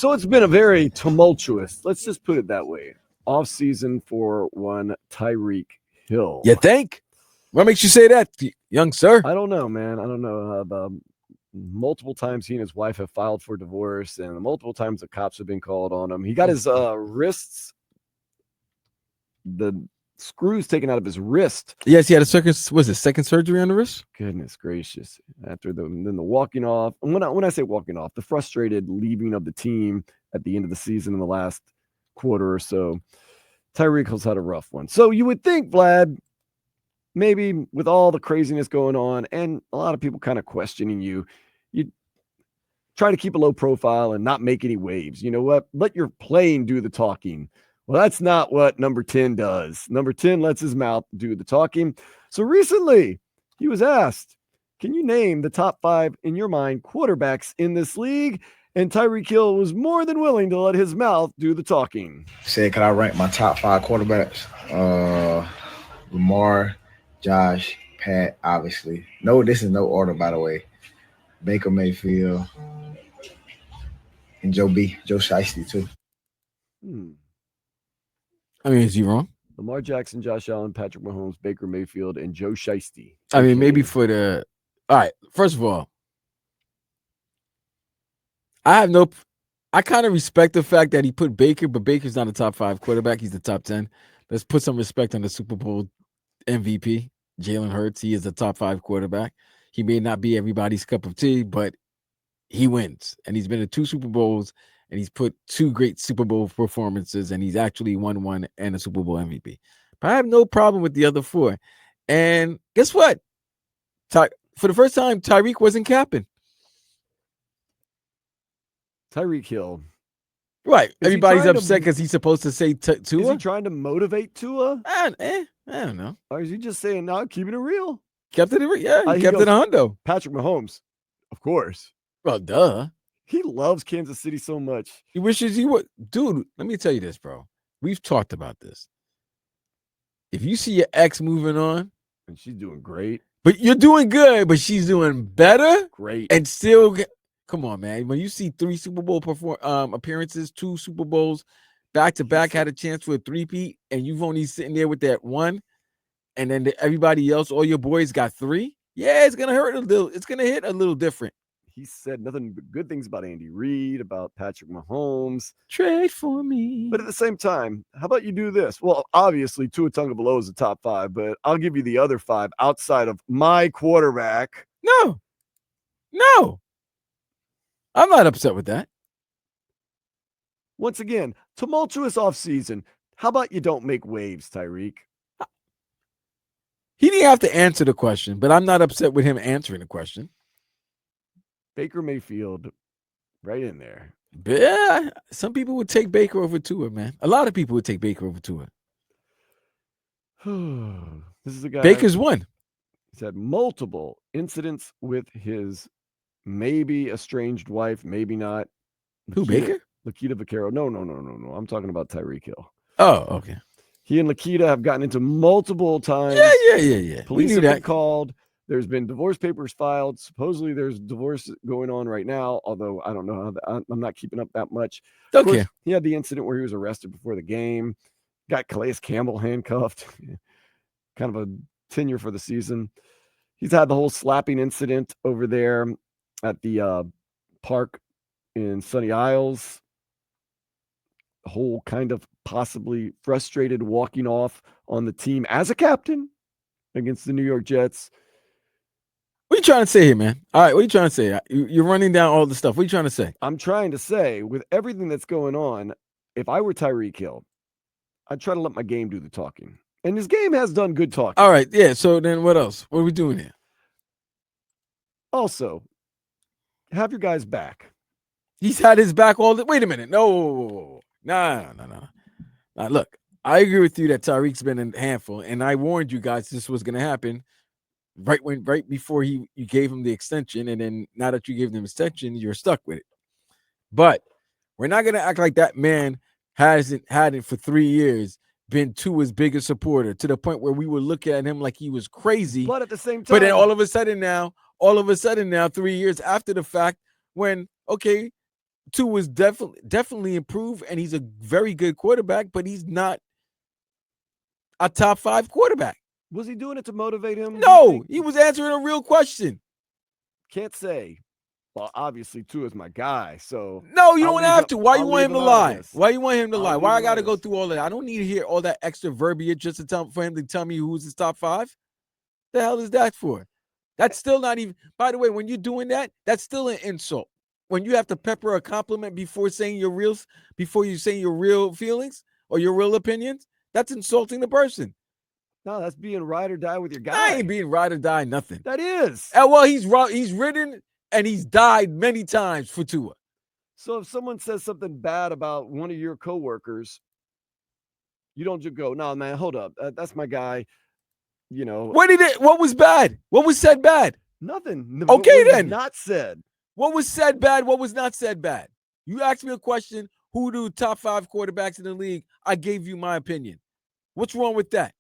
So it's been a very tumultuous, let's just put it that way, off season for one Tyreek Hill. You think? What makes you say that, young sir? I don't know, man. I don't know. Multiple times he and his wife have filed for divorce, and multiple times the cops have been called on him. He got his wrists, the screws taken out of his wrist. Yes, he had a second surgery on the wrist? Goodness gracious. After the walking off. And when I say walking off, the frustrated leaving of the team at the end of the season in the last quarter or so. Tyreek Hill's had a rough one. So you would think, Vlad, maybe with all the craziness going on and a lot of people kind of questioning you try to keep a low profile and not make any waves. You know what? Let your playing do the talking. Well, that's not what number 10 does. Number 10 lets his mouth do the talking. So recently, he was asked, can you name the top 5 in your mind quarterbacks in this league? And Tyreek Hill was more than willing to let his mouth do the talking. Said, could I rank my top 5 quarterbacks? Lamar, Josh, Pat, obviously. No, this is no order, by the way. Baker Mayfield and Joe Shiesty, too. I mean, is he wrong? Lamar Jackson, Josh Allen, Patrick Mahomes, Baker Mayfield, and Joe Shiesty. I mean, maybe for the – all right, first of all, I kind of respect the fact that he put Baker, but Baker's not a top 5 quarterback. He's the top 10. Let's put some respect on the Super Bowl MVP, Jalen Hurts. He is a top 5 quarterback. He may not be everybody's cup of tea, but he wins. And he's been to 2 Super Bowls, and he's put 2 great Super Bowl performances, and he's actually won one and a Super Bowl MVP. But I have no problem with the other 4. And guess what? For the first time, Tyreek wasn't capping. Tyreek Hill. Right. Everybody's upset because he's supposed to say Tua. Is he trying to motivate Tua? I don't know. Or is he just saying, no, keeping it real? Kept it, yeah. He kept it a hundo. Patrick Mahomes, of course. Well, duh. He loves Kansas City so much. He wishes he would. Dude, let me tell you this, bro. We've talked about this. If you see your ex moving on. And she's doing great. But you're doing good, but she's doing better. Great. And still, come on, man. When you see 3 Super Bowl appearances, 2 Super Bowls, back-to-back, had a chance for a 3-peat, and you've only sitting there with that 1, and then everybody else, all your boys got 3, yeah, it's going to hurt a little. It's going to hit a little different. He said nothing but good things about Andy Reid, about Patrick Mahomes. Trade for me. But at the same time, how about you do this? Well, obviously, Tua Tagovailoa is the top 5, but I'll give you the other 5 outside of my quarterback. No. I'm not upset with that. Once again, tumultuous offseason. How about you don't make waves, Tyreek? He didn't have to answer the question, but I'm not upset with him answering the question. Baker Mayfield, right in there. Yeah, some people would take Baker over Tua, man. A lot of people would take Baker over Tua. This is a guy. Baker's won. He's had multiple incidents with his maybe estranged wife, maybe not. Who, Baker? Lakita Vaquero. No. I'm talking about Tyreek Hill. Oh, okay. He and Lakita have gotten into multiple times. Yeah. Police have been called. There's been divorce papers filed. Supposedly there's divorce going on right now, although I don't know how I'm not keeping up that much. Okay. He had the incident where he was arrested before the game, got Calais Campbell handcuffed, kind of a tenure for the season. He's had the whole slapping incident over there at the park in Sunny Isles. The whole kind of possibly frustrated walking off on the team as a captain against the New York Jets. What are you trying to say here, man? All right, what are you trying to say? You're running down all the stuff. What are you trying to say? I'm trying to say, with everything that's going on, if I were Tyreek Hill, I'd try to let my game do the talking. And his game has done good talking. All right, yeah, so then what else? What are we doing here? Also, have your guys back. He's had his back all the – wait a minute. No. Nah. Now, look, I agree with you that Tyreek's been a handful, and I warned you guys this was going to happen. Right before you gave him the extension, and then now that you gave him the extension, you're stuck with it. But we're not going to act like that man hasn't had it for 3 years, been Tua's biggest supporter, to the point where we would look at him like he was crazy. But at the same time, but then all of a sudden now, 3 years after the fact, when, okay, Tua is definitely improved, and he's a very good quarterback, but he's not a top 5 quarterback. Was he doing it to motivate him? No, he was answering a real question. Can't say. Well, obviously, Tua is my guy. So no, you don't have to. Why you want him to lie? Why you want him to lie? Why I got to go through all that? I don't need to hear all that extra verbiage just for him to tell me who's his top 5. The hell is that for? That's still not even. By the way, when you're doing that, that's still an insult. When you have to pepper a compliment before you saying your real feelings or your real opinions, that's insulting the person. No, that's being ride or die with your guy. I ain't being ride or die nothing. That is. And well, he's ridden and he's died many times for Tua. So if someone says something bad about one of your coworkers, you don't just go, "No, man, hold up. That's my guy." You know. What was bad? What was said bad? Nothing. Okay, then. Not said. What was said bad? What was not said bad? You asked me a question. Who do top 5 quarterbacks in the league? I gave you my opinion. What's wrong with that?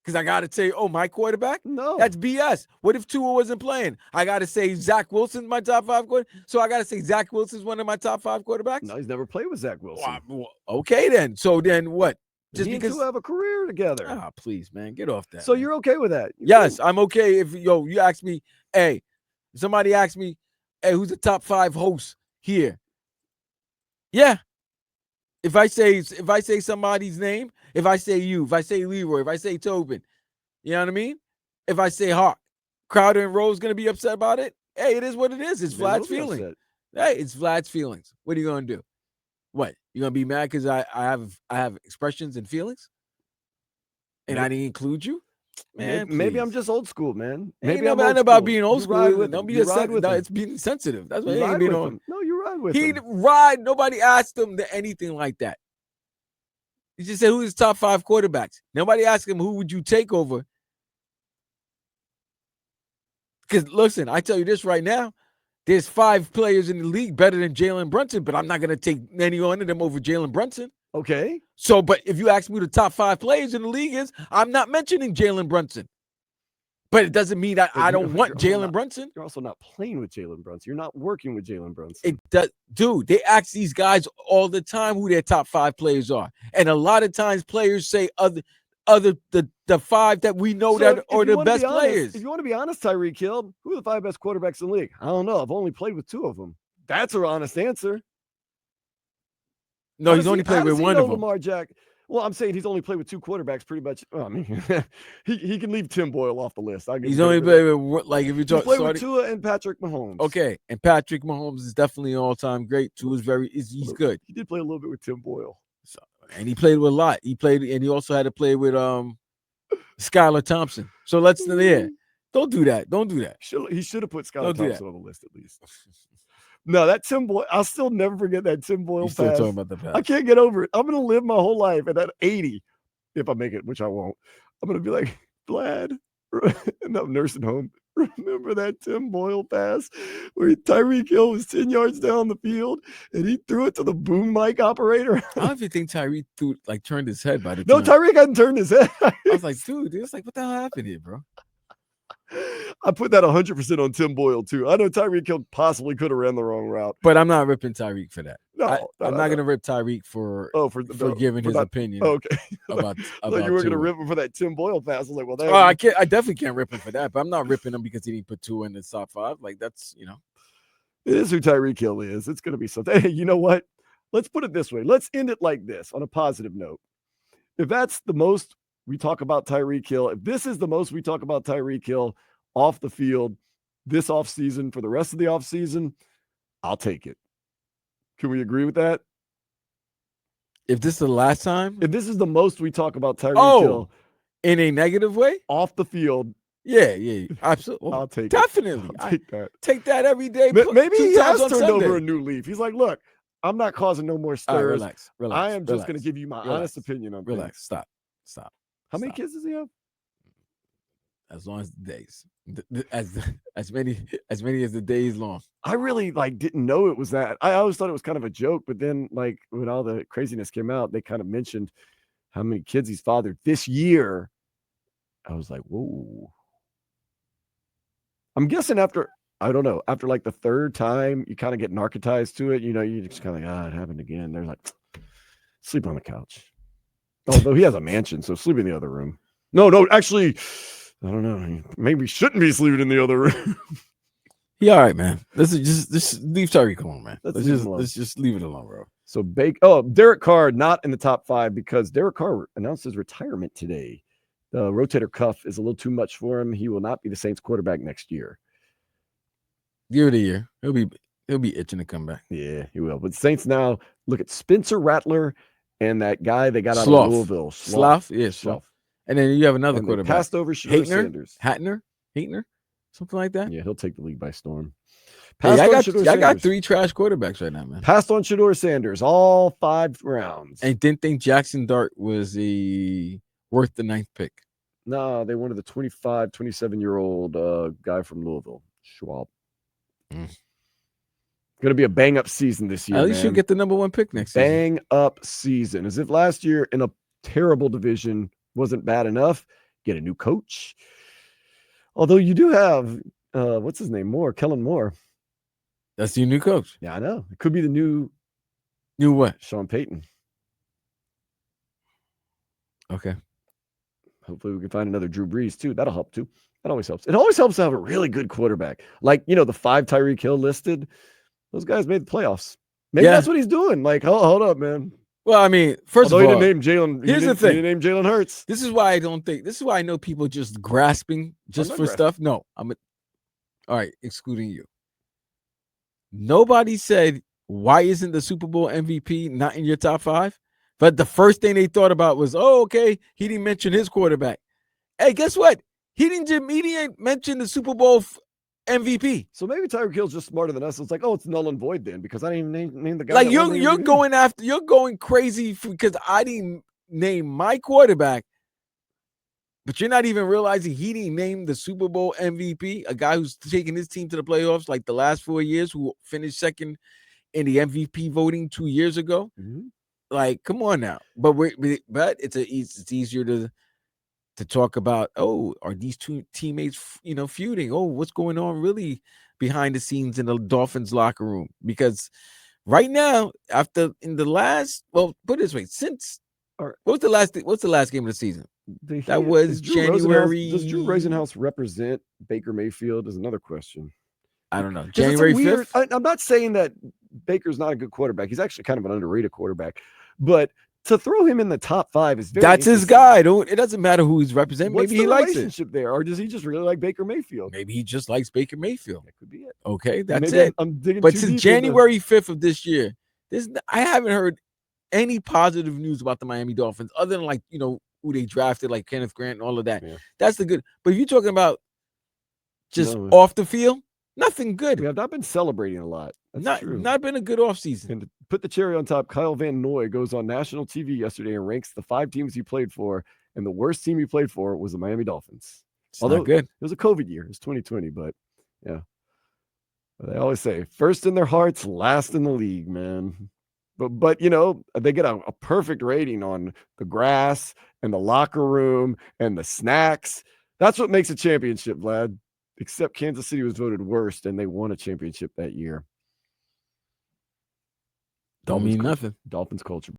Because I got to say, my quarterback? No. That's BS. What if Tua wasn't playing? I got to say Zach Wilson's my top 5 quarterback. So I got to say Zach Wilson's one of my top 5 quarterbacks? No, he's never played with Zach Wilson. Well, okay, then. So then what? Just because you have a career together. Ah, please, man. Get off that. So you're okay with that? Yes, I'm okay. If you ask me, somebody asked me, who's the top 5 host here? Yeah. If I say somebody's name, if I say you, if I say Leroy, if I say Tobin, you know what I mean? If I say Hawk, Crowder and Rose going to be upset about it? Hey, it is what it is. It's Vlad's feeling. Hey, it's Vlad's feelings. What are you going to do? What? You going to be mad because I have expressions and feelings? And I didn't include you? Man, maybe I'm just old school, man. Maybe I'm not about being old school. Don't be sensitive. No, it's being sensitive. That's what he ain't being on. No, you ride with him. Nobody asked him anything like that. He just said, who's his top 5 quarterbacks? Nobody asked him, who would you take over? Because, listen, I tell you this right now. There's 5 players in the league better than Jalen Brunson, but I'm not going to take any one of them over Jalen Brunson. Okay. So, but if you ask me who the top 5 players in the league is, I'm not mentioning Jalen Brunson. But it doesn't mean that I don't want Jalen Brunson. You're also not playing with Jalen Brunson. You're not working with Jalen Brunson. It does, dude. They ask these guys all the time who their top 5 players are, and a lot of times players say the 5 that we know that are the best players. If you want to be honest, Tyreek Hill, who are the 5 best quarterbacks in the league? I don't know. I've only played with 2 of them. That's an honest answer. No, he's only played with one of them. Lamar Jack. Well, I'm saying he's only played with 2 quarterbacks pretty much. Oh, I mean, he can leave Tim Boyle off the list. He's only played with, like, if you talk, played with Tua and Patrick Mahomes. Okay, and Patrick Mahomes is definitely an all-time great. Tua's he's good. He did play a little bit with Tim Boyle. So, and he played with a lot. He played, and he also had to play with Skylar Thompson. So don't do that. Don't do that. He should have put Skylar Thompson on the list at least. No, that Tim Boyle, I'll still never forget that Tim Boyle pass. Still talking about the pass. I can't get over it. I'm going to live my whole life at that 80, if I make it, which I won't. I'm going to be like, Vlad, in that nursing home. Remember that Tim Boyle pass where Tyreek Hill was 10 yards down the field and he threw it to the boom mic operator? I don't even think Tyreek turned his head by the time. No, Tyreek hadn't turned his head. I was like, dude, it's like, what the hell happened here, bro? I put that 100% on Tim Boyle too. I know Tyreek Hill possibly could have ran the wrong route, but I'm not ripping Tyreek for that. No, I'm not going to rip Tyreek for giving his opinion. Okay, about you were going to rip him for that Tim Boyle pass. I was like, well, I definitely can't rip him for that. But I'm not ripping him because he didn't put Tua in the top 5. Like that's it is who Tyreek Hill is. It's going to be something. Hey, you know what? Let's put it this way. Let's end it like this on a positive note. If that's the most we talk about Tyreek Hill, if this is the most we talk about Tyreek Hill off the field this offseason for the rest of the offseason, I'll take it. Can we agree with that? If this is the last time? If this is the most we talk about Tyreek Hill in a negative way? Off the field. Yeah, absolutely. I'll take definitely. I'll take that. Take that every day. Maybe he has turned over a new leaf. He's like, look, I'm not causing no more stirs. Relax. I am just going to give you my honest opinion on Relax. things. Stop. How many kids does he have? As long as the days, as many as the days long. I really didn't know it was that. I always thought it was kind of a joke, but then when all the craziness came out, they kind of mentioned how many kids he's fathered this year. I was like, whoa. I'm guessing after I don't know. After like the third time, you kind of get narcotized to it. You just kind of like, it happened again. They're like, sleep on the couch. Although he has a mansion, so sleep in the other room. No, actually, I don't know. Maybe shouldn't be sleeping in the other room. He all right, man. Let's just leave Tyreek alone, man. Let's Let's just leave it alone, bro. So Derek Carr not in the top 5 because Derek Carr announced his retirement today. The rotator cuff is a little too much for him. He will not be the Saints quarterback next year. Give it a year. He'll be itching to come back. Yeah, he will. But Saints now look at Spencer Rattler and that guy they got out of Louisville. Slough. Yeah, Slough. And then you have another quarterback. Passed over Shedeur Sanders. Hatner, something like that. Yeah, he'll take the league by storm. Hey, I got 3 trash quarterbacks right now, man. Passed on Shedeur Sanders all 5 rounds. And didn't think Jackson Dart was worth the 9th pick. No, they wanted the 25, 27-year-old guy from Louisville, Schwab. Going to be a bang-up season this year. At least you'll get the number 1 pick next season. Bang-up season. As if last year in a terrible division wasn't bad enough. Get a new coach. Although you do have, what's his name? Kellen Moore. That's your new coach. Yeah, I know. It could be the new what? Sean Payton. Okay. Hopefully we can find another Drew Brees too. That'll help too. That always helps. It always helps to have a really good quarterback. Like, the 5 Tyreek Hill listed. Those guys made the playoffs. Maybe that's what he's doing. Like, hold up, man. Well, I mean, first of all, he didn't name Jalen. Here's the thing. He didn't name Jalen Hurts. This is why I know people just grasping just for stuff. No, all right, excluding you. Nobody said, why isn't the Super Bowl MVP not in your top 5? But the first thing they thought about was, okay, he didn't mention his quarterback. Hey, guess what? He didn't mention the Super Bowl MVP. So maybe Tyreek Hill's just smarter than us. It's like, it's null and void then because I didn't even name the guy. Like you're going crazy because I didn't name my quarterback. But you're not even realizing he didn't name the Super Bowl MVP, a guy who's taken his team to the playoffs like the last 4 years, who finished second in the MVP voting 2 years ago. Mm-hmm. Like, come on now. But it's easier to talk about, are these 2 teammates, feuding? What's going on really behind the scenes in the Dolphins locker room? Because right now, put it this way, what's the last game of the season? That was January. Does Drew Rosenhaus represent Baker Mayfield is another question. I don't know. January 5th? I'm not saying that Baker's not a good quarterback. He's actually kind of an underrated quarterback. But to throw him in the top 5 is that's his guy. It doesn't matter who he's representing. Maybe he likes it. Relationship there, or does he just really like Baker Mayfield? Maybe he just likes Baker Mayfield. That could be it. Okay, that's it. I'm digging. But since January 5th of this year, I haven't heard any positive news about the Miami Dolphins other than who they drafted, like Kenneth Grant and all of that. Yeah. That's the good. But if you're talking about just off the field, nothing good. We have not been celebrating a lot. That's true. Not been a good offseason. And to put the cherry on top, Kyle Van Noy goes on national TV yesterday and ranks the 5 teams he played for, and the worst team he played for was the Miami Dolphins. Although not good. It was a COVID year. It was 2020, but yeah. But they always say, first in their hearts, last in the league, man. But they get a perfect rating on the grass and the locker room and the snacks. That's what makes a championship, Vlad. Except Kansas City was voted worst, and they won a championship that year. Don't mean nothing. Dolphins culture.